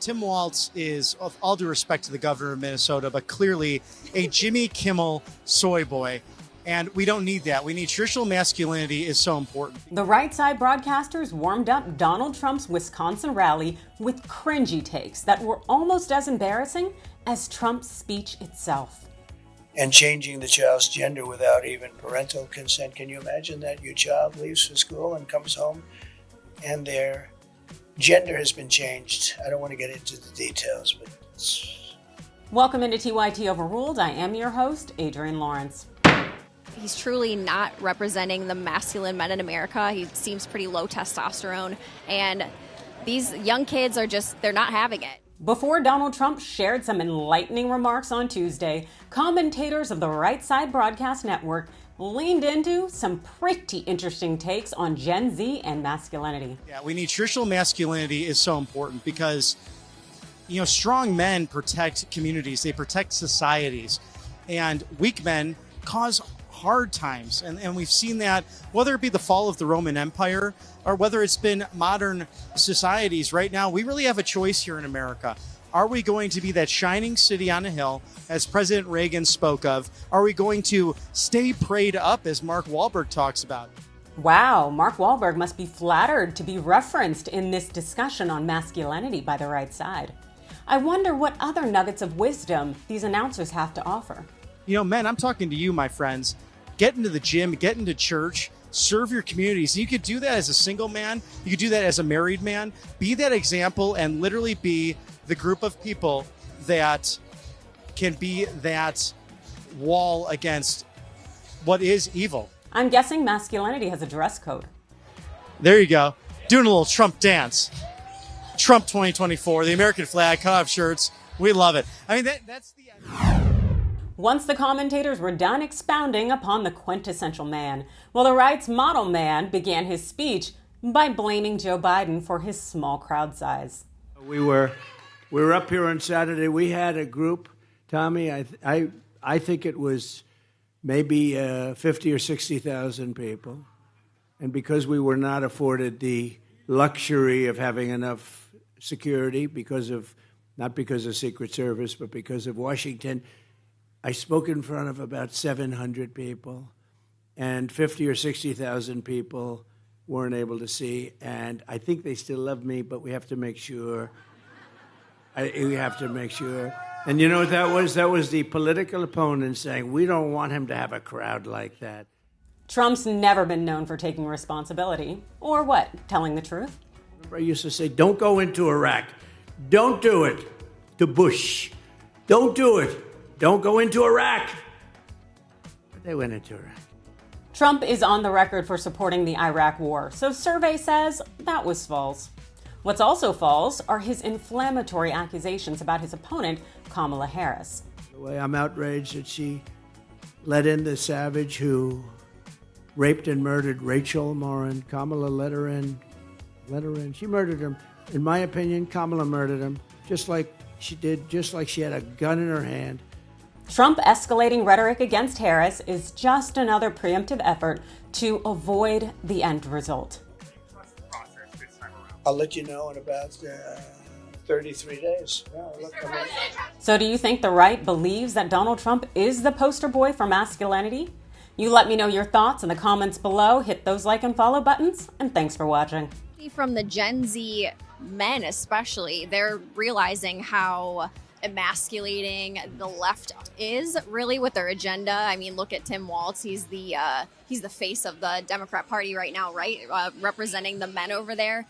Tim Walz is, of all due respect to the governor of Minnesota, but clearly a Jimmy Kimmel soy boy. And we don't need that. We need traditional masculinity is so important. The right side broadcasters warmed up Donald Trump's Wisconsin rally with cringy takes that were almost as embarrassing as Trump's speech itself. And changing the child's gender without even parental consent. Can you imagine that your child leaves for school and comes home and their gender has been changed? I don't want to get into the details, but it's... Welcome into TYT Overruled. I am your host, Adrienne Lawrence. He's truly not representing the masculine men in America. He seems pretty low testosterone, and these young kids are they're not having it. Before Donald Trump shared some enlightening remarks on Tuesday, commentators of the Right Side Broadcast Network leaned into some pretty interesting takes on Gen Z and masculinity. Yeah, we need traditional masculinity is so important because, strong men protect communities, they protect societies, and weak men cause hard times. And we've seen that, whether it be the fall of the Roman Empire or whether it's been modern societies. Right now, we really have a choice here in America. Are we going to be that shining city on a hill, as President Reagan spoke of? Are we going to stay prayed up, as Mark Wahlberg talks about? Wow, Mark Wahlberg must be flattered to be referenced in this discussion on masculinity by the right side. I wonder what other nuggets of wisdom these announcers have to offer. Men, I'm talking to you, my friends. Get into the gym, get into church, serve your communities. You could do that as a single man. You could do that as a married man. Be that example and literally be the group of people that can be that wall against what is evil. I'm guessing masculinity has a dress code. There you go. Doing a little Trump dance. Trump 2024, the American flag, cut off shirts. We love it. I mean, that's the... Once the commentators were done expounding upon the quintessential man, the right's model man began his speech by blaming Joe Biden for his small crowd size. We were up here on Saturday. We had a group, Tommy. I think it was maybe 50 or 60,000 people, and because we were not afforded the luxury of having enough security not because of Secret Service, but because of Washington, I spoke in front of about 700 people, and 50 or 60,000 people weren't able to see. And I think they still love me, but we have to make sure. We have to make sure. And you know what that was? That was the political opponent saying, we don't want him to have a crowd like that. Trump's never been known for taking responsibility. Or what? Telling the truth? Remember, I used to say, don't go into Iraq. Don't do it. To Bush. Don't do it. Don't go into Iraq. But they went into Iraq. Trump is on the record for supporting the Iraq war, so survey says that was false. What's also false are his inflammatory accusations about his opponent, Kamala Harris. The way I'm outraged that she let in the savage who raped and murdered Rachel Morin. Kamala let her in. She murdered him. In my opinion, Kamala murdered him, just like she had a gun in her hand. Trump escalating rhetoric against Harris is just another preemptive effort to avoid the end result. I'll let you know in about 33 days. So do you think the right believes that Donald Trump is the poster boy for masculinity? You let me know your thoughts in the comments below. Hit those like and follow buttons, and thanks for watching. From the Gen Z men especially, they're realizing how emasculating the left is really with their agenda. I mean, look at Tim Walz. He's the face of the Democrat Party right now, right? Representing the men over there.